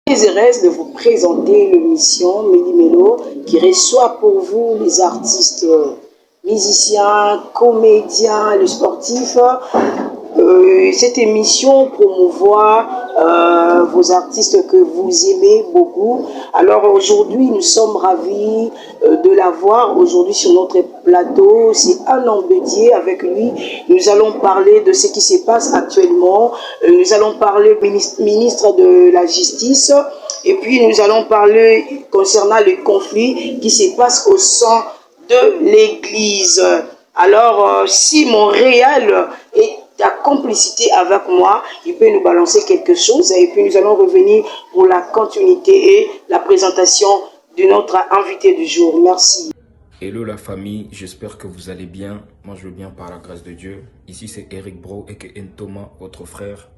Très heureuse de vous présenter l'émission Méli-Mélo qui reçoit pour vous les artistes musiciens, comédiens, les sportifs. Cette émission promouvoit vos artistes que vous aimez beaucoup. Alors aujourd'hui, nous sommes ravis de l'avoir aujourd'hui sur notre plateau. C'est un homme de Dieu. Avec lui, nous allons parler de ce qui se passe actuellement. Nous allons parler du ministre de la Justice. Et puis nous allons parler concernant le conflit qui se passe au sein de l'Église. Alors, si Montréal est à complicité avec moi, il peut nous balancer quelque chose et puis nous allons revenir pour la continuité et la présentation de notre invité du jour. Merci. Hello la famille, j'espère que vous allez bien. Moi je vais bien par la grâce de Dieu. Ici c'est Eric Bro et Thomas, votre frère.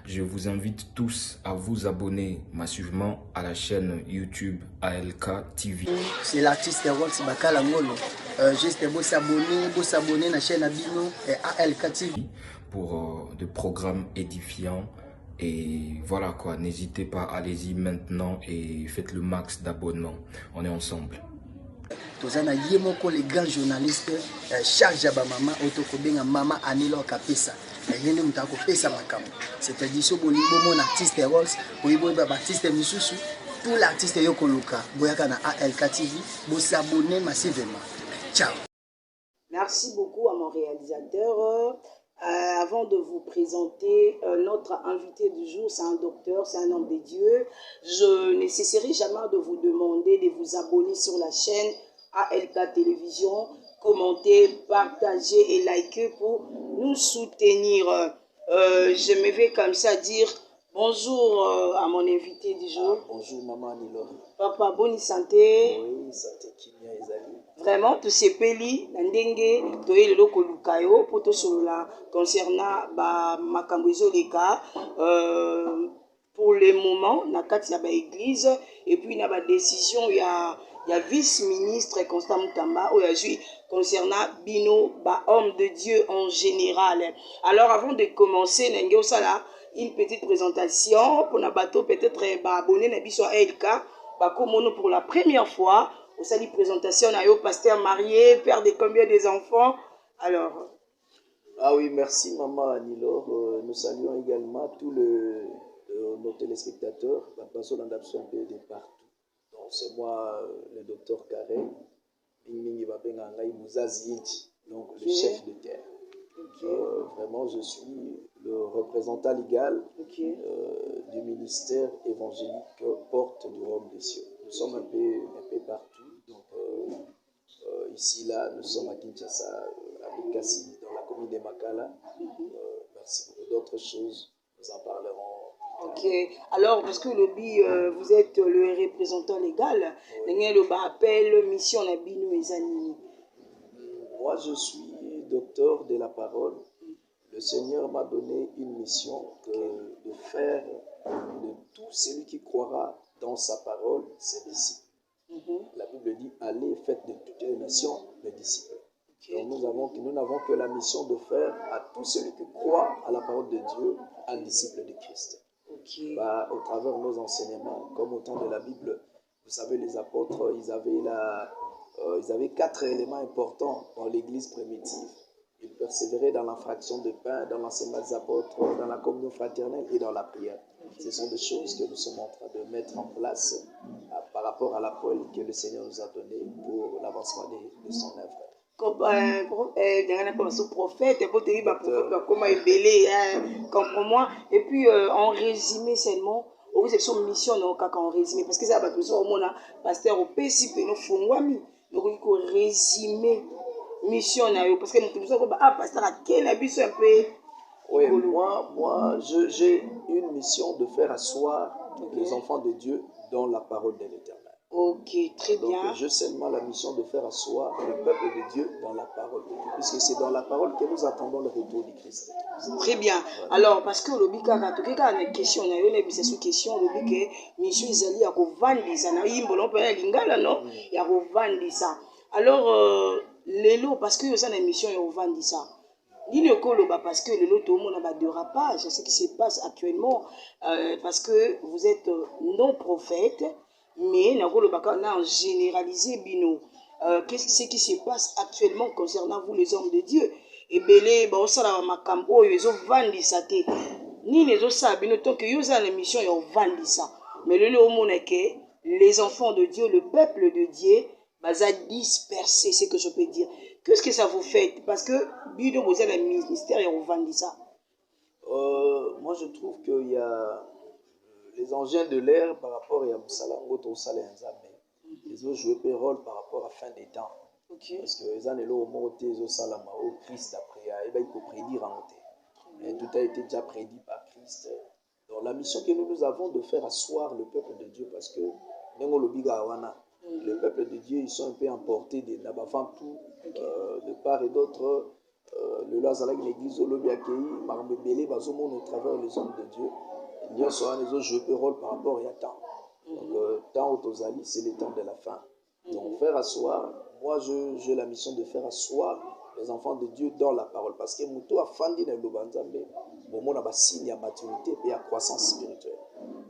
Je vous invite tous à vous abonner massivement à la chaîne YouTube ALK TV. C'est l'artiste Rolls Bakala Ngolo. Juste vous s'abonner à la chaîne Abino et ALK TV. Pour des programmes édifiants. Et voilà quoi, n'hésitez pas, allez-y maintenant et faites le max d'abonnements. On est ensemble. Tous les grands journalistes chargent à maman autokobenga mama Anilo Kapesa. C'est-à-dire que mon artiste Rolls, artiste Misusu, tout l'artiste Yokoluka, Boyaka na ALK TV, vous s'abonnez massivement. Ciao. Merci beaucoup à mon réalisateur. Avant de vous présenter notre invité du jour, c'est un docteur, c'est un homme de Dieu. Je ne cesserai jamais de vous demander de vous abonner sur la chaîne ALK Télévision, commenter, partager et liker pour nous soutenir. Je me vais comme ça dire bonjour à mon invité du jour. Bonjour maman Anilo. Papa, bonne santé. Oui, santé Kimia Ezali. Vraiment, tu sais peli ndenge toye lelo koluka yo pour te solola concernant ba makambo ezoleka pour le moment na kati ya ba église et puis na ba décision ya vice-ministre Constant Mutamba ou concernant bino ba homme de Dieu en général. Alors avant de commencer ndenge osala une petite présentation pour na bateau peut-être ba abonné na biso ALK ba komono pour la première fois. Au salut présentation, pasteur marié, père de combien des enfants? Alors. Ah oui, merci maman Anilor. Nous saluons également tous nos téléspectateurs, la personne en absence de partout. Donc c'est moi, le docteur Carré, donc le chef de terre. Vraiment, je suis le représentant légal du ministère évangélique Porte du Royaume des Cieux. Nous sommes un peu partout. Donc, ici, là, nous sommes à Kinshasa, à Bukasi, dans la commune de Makala. Merci pour d'autres choses. Nous en parlerons. Ok. Alors, parce que vous êtes le représentant légal, le appel mission Nabino et Zanini. Moi, je suis docteur de la parole. Le Seigneur m'a donné une mission de faire de tout celui qui croira dans sa parole ses disciples. La Bible dit, allez, faites de toutes les nations des disciples. Donc nous n'avons que la mission de faire à tout celui qui croit à la parole de Dieu un disciple de Christ. Au travers de nos enseignements, comme au temps de la Bible, vous savez, les apôtres, ils avaient 4 éléments importants dans l'église primitive. Ils persévéraient dans la fraction de pain, dans l'enseignement des apôtres, dans la communion fraternelle et dans la prière. Ce sont des choses que nous sommes en train de mettre en place par rapport à l'appel que le Seigneur nous a donné pour l'avancement de son œuvre. Comme prophète, comprends-moi. Et puis en résumé seulement, vous êtes sur mission en résumé parce que ça va tout au pasteur au PCP nous fongwami donc il faut résumer mission parce que nous sommes pasteur à quel habit un peu. Oui, moi j'ai une mission de faire asseoir les enfants de Dieu dans la parole de l'Éternel. Ok, très bien. Donc, j'ai seulement la mission de faire asseoir le peuple de Dieu dans la parole de Dieu, puisque c'est dans la parole que nous attendons le retour du Christ. Très bien. Alors, parce que le bika a une question, il y a une question, le bika, mission Isali a revendu ça, il y a revendu ça. Alors, Lélo, parce que ça a une mission, il a revendu ça. Nini okoloba parce que le lot on a pas de dérapage, ce qui se passe actuellement, parce que vous êtes non prophète, mais nakoloba kana généralisé bino. Qu'est-ce qui se passe actuellement concernant vous les hommes de Dieu? Et belé ba osala makambo oyo ezo vandisa te. Nini ezo sa bino tant que yo za la mission yo vandisa. Mais le lot on que les enfants de Dieu, le peuple de Dieu, baza dispersé, c'est ce que je peux dire. Qu'est-ce que ça vous fait? Parce que Bido vous avez le ministère et on vend ça. Moi, je trouve qu'il y a les engins de l'air par rapport à Moussala, autre Moussala ils ont joué un rôle par rapport à la fin des temps. Okay. Parce que les années là, au Moté, ils ont salama au Christ après, il faut prédire en côté. Tout a été déjà prédit par Christ. Donc la mission que nous avons de faire asseoir le peuple de Dieu, parce que le peuple de Dieu, ils sont un peu emportés d'avant tout, de part et d'autre. Le Lazare, l'église, l'Obi accueilli, Marbébélé, Bazomon au travers des hommes de Dieu. Il y a soit les autres jouent un rôle par rapport à temps. Donc, temps aux alliés, c'est le temps de la fin. Donc, faire asseoir, moi, j'ai la mission de faire asseoir les enfants de Dieu dans la parole. Parce que Moutou a fandi dans le Banzambe, bon, on a un signe à maturité et à croissance spirituelle.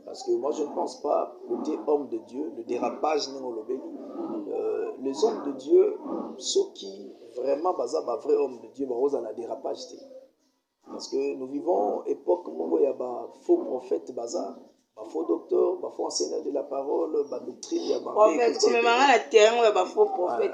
Parce que moi, je ne pense pas, côté homme de Dieu, le dérapage n'est pas les hommes de Dieu, ceux qui vraiment basent un vrai homme de Dieu, ils ont un dérapage. Parce que nous vivons époque où il y a des faux prophètes, des faux docteurs, des faux enseignants de la parole, des doctrines, il y a des prophètes. Comme même à la terre, il y a des faux prophètes.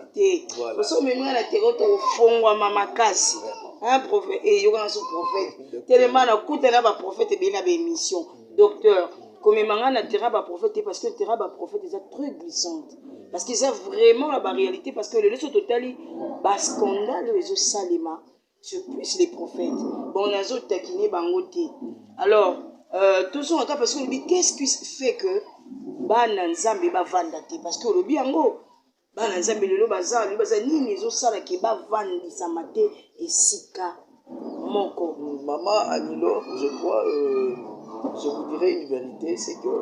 Parce que même à la terre, il y a des faux mamakasi. Un prophète, et il y a un prophète. Tellement, il y a des prophètes et bien des missions. Docteur, comme même à la terre, il y a des prophètes, parce que le terrain des prophètes est très glissante. Parce qu'ils ont vraiment la réalité, parce que le leçon total, le scandale, les autres salima, c'est plus les prophètes. Bon, les autres taquinés, bangoté. Alors, tout ça, parce que qu'est-ce qui fait que Bananzambe va vendre? Parce que le biango, Bananzambe le bazar, le bazar, ni les autres salles qui va vendre sa maté et sika moko. Maman Anilo, je crois, je vous dirais une vérité, c'est que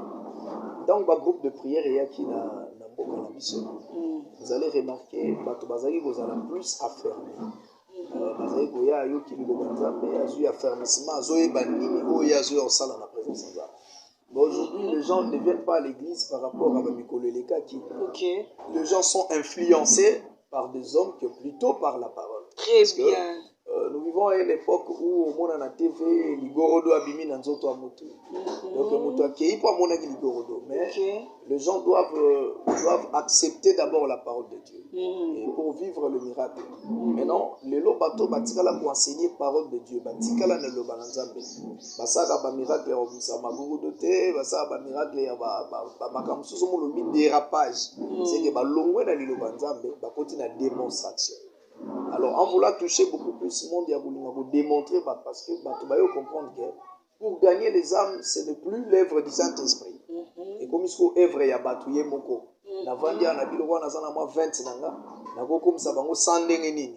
dans le groupe de prière, il y a qui n'a vous allez remarquer que vous allez plus affermir. Vous allez aujourd'hui, les gens ne viennent pas à l'église par rapport à Mikoleleka qui. Les gens sont influencés par des hommes que plutôt par la parole. Très bien. Nous vivons à une époque où au monde en a TV, Ligorodo abimi nanzoto amoto. Donc moto accueilli pour mon Ligorodo. Mais les gens doivent accepter d'abord la parole de Dieu et pour vivre le miracle. Maintenant, les lots bateaux batikala pour enseigner parole de Dieu. Batikala ne lo bananzambe. Basaka ba miracle ya obisa maguru doté, basaka ba miracle ya ba makamsusu mo lo mi dérapage. C'est que ba longwe na lilo banzambe, ba continue la démonstration. Alors, en voulant toucher beaucoup plus le monde, il y a voulu démontrer parce que tu vas comprendre que pour gagner les âmes, ce n'est plus l'œuvre du Saint-Esprit. Et comme il faut œuvre, il y a batouillé moko. Na vandi na biloko na zana moi 20 nanga, na ko comme ça bango sandenge nini.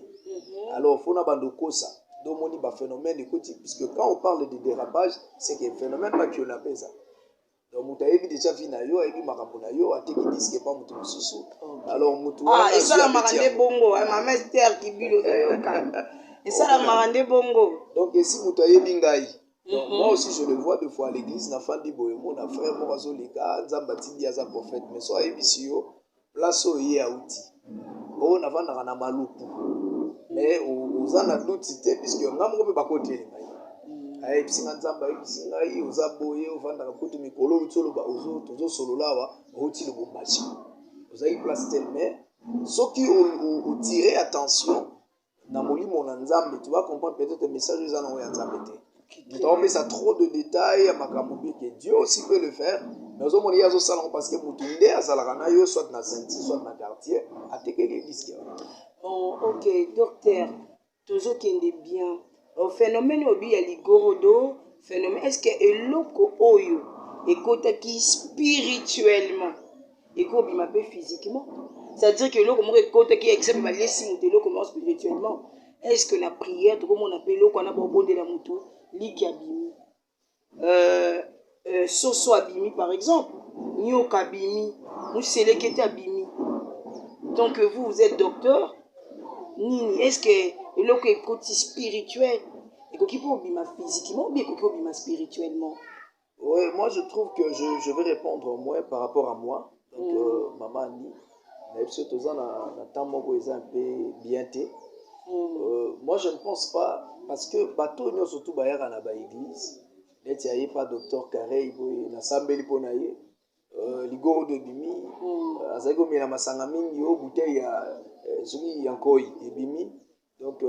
Alors, faut na bando kosa. Donc moni ba phénomène écoute puisque quand on parle de dérapage, c'est que phénomène pas que on appelle ça. Donc mutayebi déjà vina yo ebi makambo na yo ateki disque pas mutu mususu. Alors mutu et ça la marande bongo, ma mère terre qui bilo et ça la marande bongo. Donc si mutayebi ngai. Donc moi aussi je le vois deux fois à l'église na fandi boyemo na frère morazo leka nzamba tindi aza prophète mais so ayebisi yo place oye auti. Oh na vanda na maluku. Mais uzana doute c'était puisque ngamu ko ba kote ayi bisinga nzamba bisinga yi uzaboye uvanda kakutu mikolo utolo ba uzo solo lawa uti le bombachi uzayi place tel mais ceux qui ont tiré attention na molimo na nzambe tu vas comprendre peut-être le message ils en ont ya nzambe te donc mais ça trop de détails à makambo que Dieu aussi peut le faire mais aux hommes il y a zo salon parce que mutunde azalaka na yo soit na senti soit na quartier atekeli disque. Bon OK docteur toujours qui est bien. Au phénomène obi ya ligorodo phénomène est-ce que eloko oyo ekotaki spirituellement ekobi mabe physiquement c'est-à-dire que eloko moko ekotaki exemple balesi mutu eloko moko spirituellement est-ce que la prière to komona pe eloko na bobonde la mutu liki abimi soso abimi par exemple nyoka abimi muselekete abimi donc vous êtes docteur nini est-ce que eloko ekoti spirituel ekoki mpo obima physiquement obi ekoki obima spirituellement. Oui, moi je trouve que je vais répondre au moins par rapport à moi. Donc, maman Annie, na temps moko eza un peu bien té. Moi je ne pense pas, parce que bateau nous surtout bayaka na ba église, neti aye pas docteur Carré, boy na sambeli pona ye, ligoro de bimi, azali ko mena masanga mingi o bouteille ya soki yankoi ebimi. Donc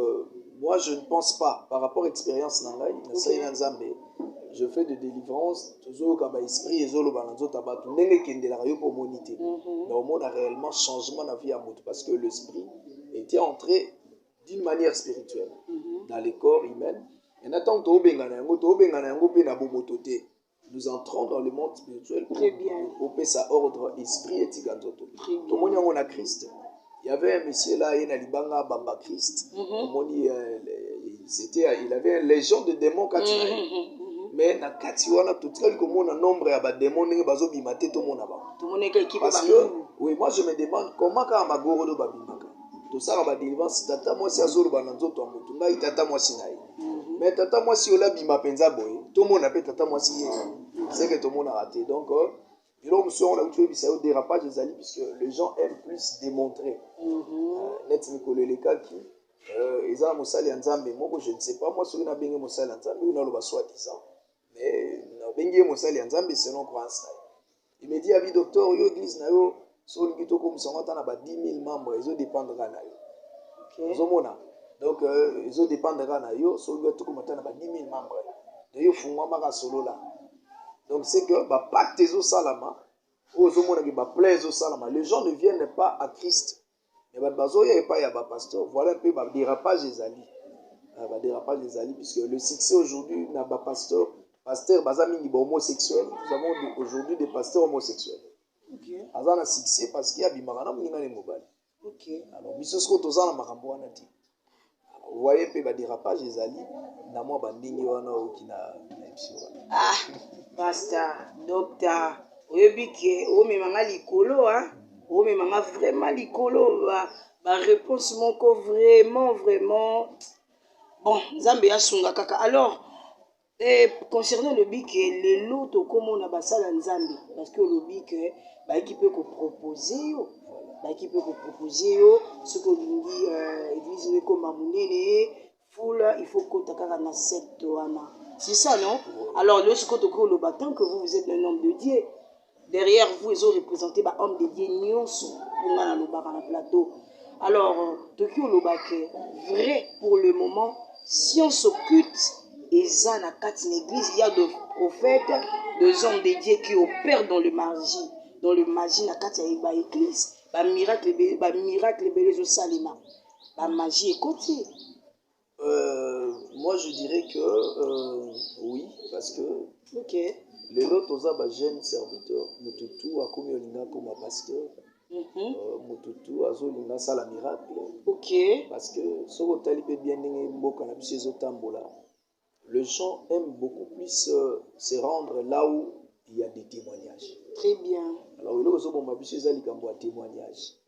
moi je ne pense pas par rapport à expérience nangai, na sai na Nzambe. Je fais de délivrance, toujours quand l'esprit est zolo balanzo tabatou, n'enge kende la rayo pour moniter. Mais au monde a réellement changement dans la vie à moto parce que l'esprit était entré d'une manière spirituelle dans les corps humains. Et n'attend to bengana yango pe na bomotote. Nous entrons dans le monde spirituel pour couper sa ordre esprit et tiganzoto. Tout le monde on a Christ. Il y avait un monsieur là, il a libanga Bamba Christ. Il avait une légion de démons quand il a mais na kati wana totikali komona nombre ya ba démons ndenge bazobima te tomona ba. Parce que oui, moi je me demande comment ka magoro do babimaka. To sala ba délivrance tata moi si azolo ba nzoto ya moto ngai tata moi si nayi. Mais tata moi si ola bima penza boy, tomona pe tata moi si c'est que tomona raté. Donc il y a on a tué bisa au dérapage des alliés puisque les gens aiment plus démontrer. Net Nicolas qui ils ont mosali ya Nzambe moko je ne sais pas moi soki na bengi mosali ya Nzambe ou na loba soi-disant. Mais na bengi mosali ya Nzambe selon croyance. Il me dit abi docteur yo église na yo so lingi to comme songa na ba 10 000 membres ils ont dépendra na yo. Zomona. Donc ils ont dépendra na yo so lingi to comme na ba 10 000 membres. De yo fungwa maka solo là. Donc c'est que ba pacte zo salama o zomona ki ba plaise zo salama. Les gens ne viennent pas à Christ. Mais bazo ya pas ya ba pasteur, voilà un peu ba dérapage des alliés. Ba dérapage des alliés puisque le succès aujourd'hui n'a pas pasteur bazami homosexuel. Nous avons aujourd'hui des pasteurs homosexuels. OK. Azana succès parce qu'il y a bimana mninga ne mobile. OK. Alors bisosko tozana makambo wana ti. Vous voyez pe ba dérapage des alliés na moi bandingi wana okina na epsiwa. Ah, pasteur, docteur, oyebike o memanga likolo hein. Oh mais maman vraiment likolo ba réponse moko vraiment bon Nzambe ya sunga kaka. Alors concernant le bic les lots comme on a basala Nzambe parce que le bic ba qui peut proposer ce que dit église ne comme amunene full il faut que takaka na secte wana. C'est ça non? Alors le ce que le bâton que vous êtes un homme de Dieu. Derrière vous, ils ont représenté les hommes de Dieu, pour le plateau. Alors, Tokyo Lobake, vrai pour le moment, si on s'occupe, et ça, dans l'église, il y a des prophètes, des hommes de Dieu qui opèrent dans le magie. Dans le magie, dans l'église, miracle, belé, salima. La magie est côté. Moi, je dirais que oui, parce que. Ok. Les autres aux jeunes serviteurs, Mututu a commis un comme un pasteur, Mututu a zolinga ça la miracle. Ok. Parce que ce que talibé bien les gens aiment beaucoup plus se rendre là où il y a des témoignages. Très bien. Alors il y a aussi bon mabisi zali kambo témoignage.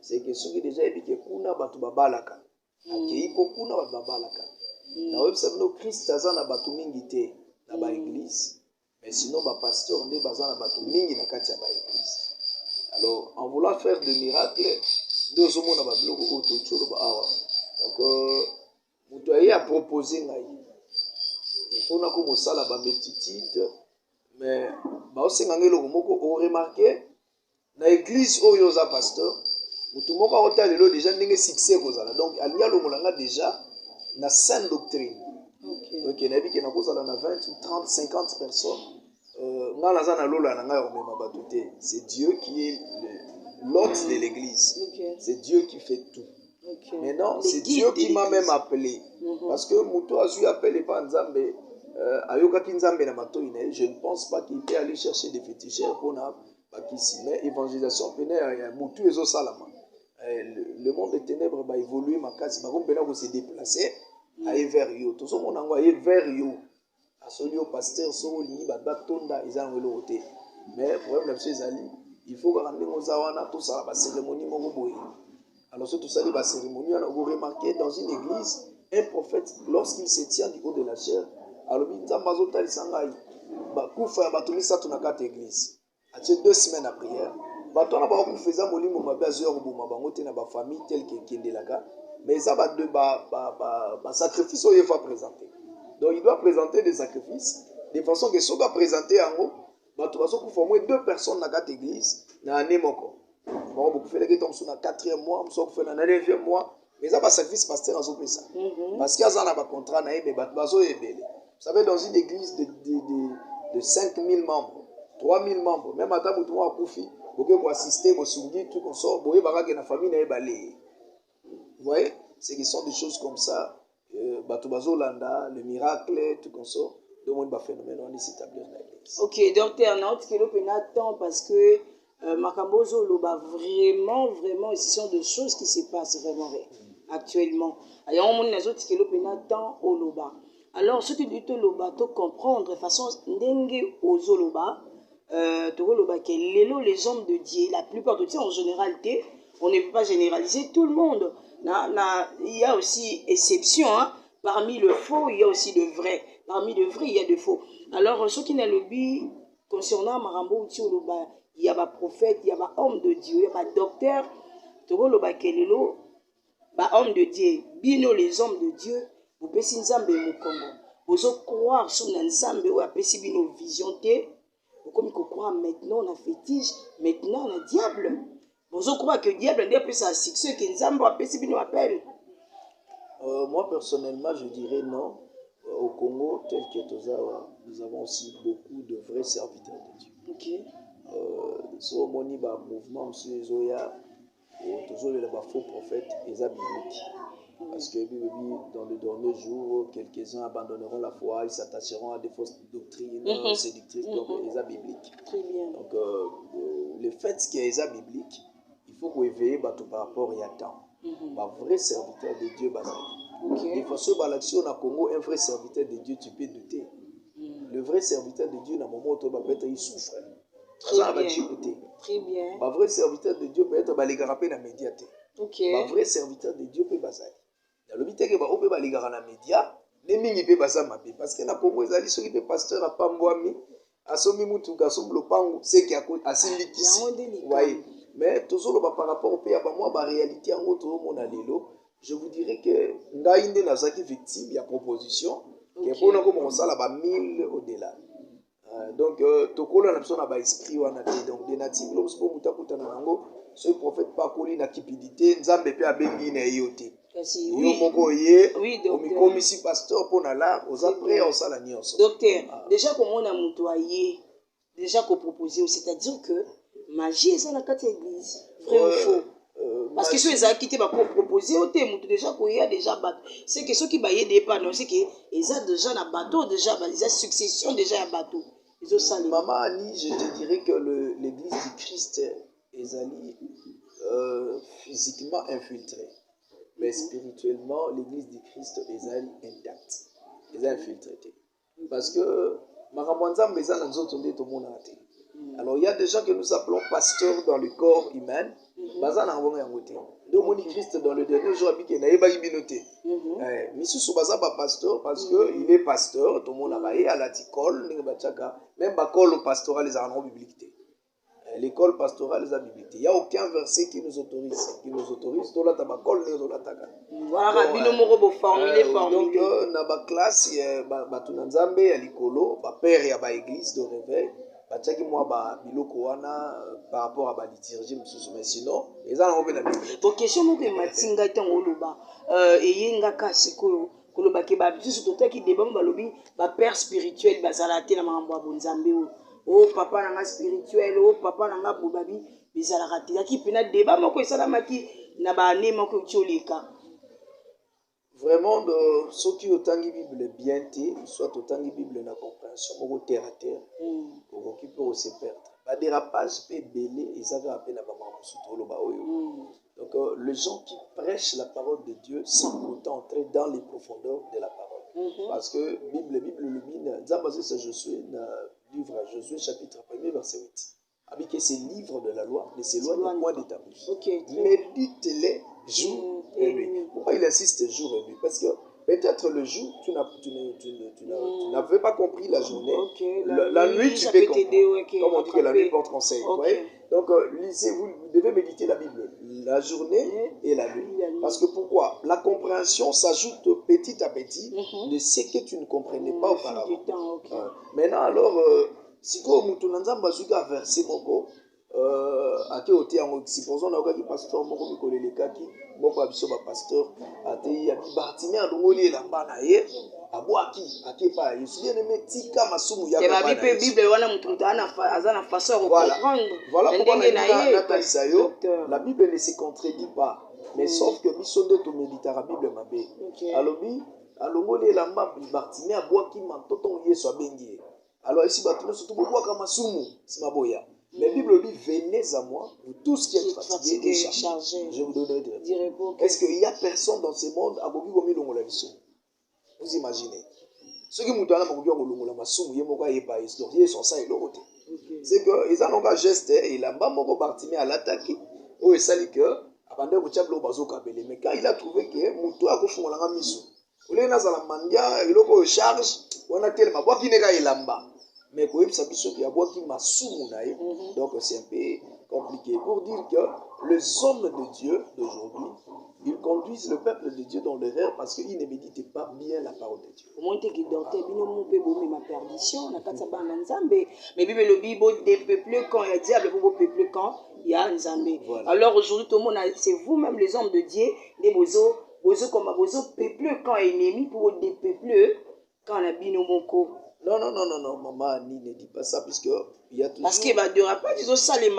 C'est que ceux qui déjà étaient kuna batu babalaka. Akei po kuna batu babalaka. Na website no Christ azana batu mingi te na ba église. Mais sinon, le pasteur n'est pas en train de l'église. Alors, en voulant faire des miracles, deux hommes n'ont pas bloqué autour de donc, vous avez à proposer. Il faut que ça la multitude, mais aussi vous remarquez, dans l'église où il y a un pasteur, vous avez déjà un succès. Donc, il y a déjà une saine doctrine. Donc, il y a 20, 30, 50 personnes. C'est Dieu qui est l'hôte de l'église. C'est Dieu qui fait tout. Maintenant, c'est Dieu qui m'a même appelé. Parce que Mouto a su appeler par Nzambe. Je ne pense pas qu'il peut aller chercher des féticheurs pour mais évangélisation, Moutou et Salama. Le monde des ténèbres va évoluer, ma casse, va se déplacer. Aller vers yo, tout ça on envoyé vers yo. À celui au pasteur, so li ba tonda ils ont le côté. Mais problème c'est ali, il faut que rendre aux awana tout ça la cérémonie moko boye. Alors, ce tout ça, la cérémonie, on a remarqué dans une église, un prophète, lorsqu'il se tient du haut de la chair, alors il dit, Koufa, Batumisa, tu n'as qu'à l'église. Après 2 semaines à prière, Baton a beaucoup fait ça, Molimo, ma bazeur, ou ma bangote, na ba famille, telle que Kendelaga, mais ça va de sacrifice, il va présenter. Donc, il doit présenter des sacrifices, de façon que ce soit présenté en haut, Bato va se former 2 personnes dans l'église, dans l'année moko. Bon, beaucoup fait les gens sur le 4e mois, on fait le 9e mois, mais ça va sacrifice pasteur en ça. Parce qu'il y a un contrat, mais vous savez, dans une église de 5000 membres, 3000 membres, même à table où tout le monde a Koufi, vous pouvez assister, vous sourire, tout comme ça, vous voyez, la famille n'a pas balayé. Vous voyez, ce sont des choses comme ça, Batubazo Landa, le miracle, tout comme ça, de monde va phénomène, on est s'établir dans l'église. Ok, docteur, on a autre kilo temps parce que Makambozo Loba, vraiment, ce sont des choses qui se passent vraiment actuellement. Alors, on a autres kilo temps au Loba. Alors, ce qui dit au Loba, tu comprendre de façon dengue aux Loba, que les hommes de Dieu, la plupart de temps en généralité, on ne peut pas généraliser tout le monde. Il y a aussi exception, hein. Parmi le faux, il y a aussi le vrai. Parmi le vrai, il y a le faux. Alors, ce qui n'a le but concernant Marambo Loba, il y a un prophète, il y a un homme de Dieu, il y a un docteur, Loba Kelelo, homme de Dieu, bino les hommes de Dieu, vous pouvez Nzambe Mukongo. Vous croire sur Nzambe ou apesi bino vision te, vous comme croire maintenant on a fétiche, maintenant on a diable. Vous croire que diable n'est plus ça succès que Nzambe apesi bino appelle. Moi personnellement, je dirais non. Au Congo, tel que Tozawa, nous avons aussi beaucoup de vrais serviteurs de Dieu. Ok. So moni ba mouvement monsieur Zoya, toujours les faux prophètes et bibliques. Parce que dans le dernier jour, quelques-uns abandonneront la foi, ils s'attacheront à des fausses doctrines séductrices, donc les bibliques. Très bien. Donc le fait qu'il y ait les bibliques, il faut qu'on éveille par rapport à temps. Un vrai serviteur de Dieu, de façon à l'action au Congo, un vrai serviteur de Dieu, tu peux douter. Le vrai serviteur de Dieu, dans le moment où il souffre. Très bien. Très bien. Un vrai serviteur de Dieu peut être les garapés dans les médias. Un vrai serviteur de Dieu peut baser. Dans le but que on peut les garapés dans les médias, les mingi peut baser parce que dans le Congo, ils sont des pasteurs à Pambouami, à Somimutu, à Somblopangu, c'est qui a assez liquide. Voyez. Mais toujours par rapport au pays, la réalité en autre monde à l'élo, je vous dirais que Ndaïne n'a pas été victime, il y a proposition, qui est pour nous comme ça là 1000 au-delà. Donc tokola na personne a esprit wana te donc des natifs lorsque muta kuta na nango ce prophète pas koli na cupidité nzambe pe abengi na yote kasi oui moko ye oui comme ici pasteur pour na la aux après on sala nyonso docteur déjà comme on a mutoyer déjà qu'on proposer c'est-à-dire que magie est ça la carte église vrai ou faux parce que ceux qui quitté va proposer au thème déjà qu'il y a déjà bateau c'est que ceux qui baillent des panneaux c'est que ils ont déjà un bateau déjà ils ont succession déjà un bateau. Maman Annie, je te dirais que l'église du Christ est physiquement infiltrée. Mais spirituellement, l'église du Christ est intacte. Elle est infiltrée. Parce que alors il y a des gens que nous appelons pasteurs dans le corps humain. Donc Christ dans le dernier jour il n'a pas binoté. Monsieur Soubaza pas pasteur parce que il est pasteur. Tout le monde a à l'école, même l'école pastorale les a bibliques. L'école pastorale les a bibliques. Il n'y a aucun verset qui nous autorise. Tout là t'as l'école les olataka. Voilà, bino moko bo formulé. Donc na ba classe batu nzambe ya likolo, ba père ya ba église de réveil. Batiaki moi ba biloko wana par rapport à ba liturgie mususu mais sinon eza na obena bible. Pour question moko matinga tango loba eyenga kasi ko koloba ke ba bisu totaki débat ba lobi ba père spirituel bazala te na mambo ya bonzambe o papa nanga spirituel o papa nanga bobabi bizala ratilaki pena débat moko esalamaki na ba ane moko tioleka. Vraiment, ceux qui ont tangi Bible bien té, soit autant de Bible na compréhension, au terre à terre, pour qui peut se perdre. Ba dérapage peut belé et ça va appeler la maman musuto ba oyo. Donc les gens qui prêchent la parole de Dieu sans pourtant entrer dans les profondeurs de la parole. Parce que Bible le mine, Zabazé c'est Josué, livre à Josué chapitre 1er verset 8. Avec ces livres de la loi ne s'éloignent point de ta bouche. Médite-les jour et nuit. Pourquoi il insiste jour et nuit? Parce que peut-être le jour, tu n'avais pas compris la journée. Okay, la nuit, tu peux comprendre. Comme on dit que la nuit porte conseil. Okay. Donc, lisez, vous devez méditer la Bible, la journée et la nuit. Parce que pourquoi? La compréhension s'ajoute petit à petit de ce que tu ne comprenais pas auparavant. Maintenant, alors, si tu as versé moko, ate ote yango supposons na okaki pasteur moko mikolelekaki moko ya biso bapasteur ate yabi Bartimée alongoli elamba na ye abwaki ake pa Yesu bien aimé tika masumu ya baba na Yesu. Bible wana mutu aza na façon de comprendre. Voilà pourquoi natalisa yo la Bible ne se contredit pas, mais sauf que biso nde to méditera Bible mabe. Alobi alongoli elamba Bartimée abwaki mantoto Yesu abengi. Alors ici Bartimée surtout bwaka masumu simaboya. Mais la Bible dit, venez à moi, vous tous qui êtes fatigués et chargés. Je vous donnerai du repos. Est-ce qu'il n'y a personne dans ce monde à Gogi Gomi Longola Bissou? Vous imaginez? Ceux qui m'ont donné à Gogi Longola Massou, ils m'ont dit, ils sont ça et l'autre. C'est qu'ils ont un geste et là, Moko Bartimée à l'attaque, où il s'est dit que, avant de vous bazo kabele, mais quand il a trouvé que Moutou a fait un missou, au lieu de la mandia, il a charge, on a tellement, quoi qu'il n'est pas là. Mais quand il s'agit de donc c'est un peu compliqué pour dire que les hommes de Dieu d'aujourd'hui, ils conduisent le peuple de Dieu dans l'erreur parce qu'ils ne méditent pas bien la parole de Dieu. Ma perdition, mais Bible le Bible dépeuplé quand il y a diable pour peupler quand il y a les Zambé. Alors aujourd'hui tout le monde, c'est vous-même les hommes de Dieu, des bozo comme bozo peuplé quand ennemi pour dépeupler quand on a binomoko. Non, maman, ne dis pas ça, puisque il y a toujours... Parce qu'il va durer pas, disons ça, les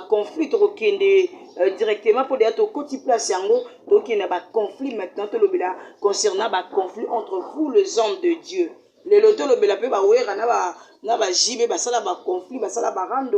conflit directement pour dire au côté place yango, donc il y a un conflit maintenant, concernant un conflit entre vous, les hommes de Dieu. Les lotos, le bela peut ba ouer, na ba jibe, ba sala ba conflit, ba sala ba rando.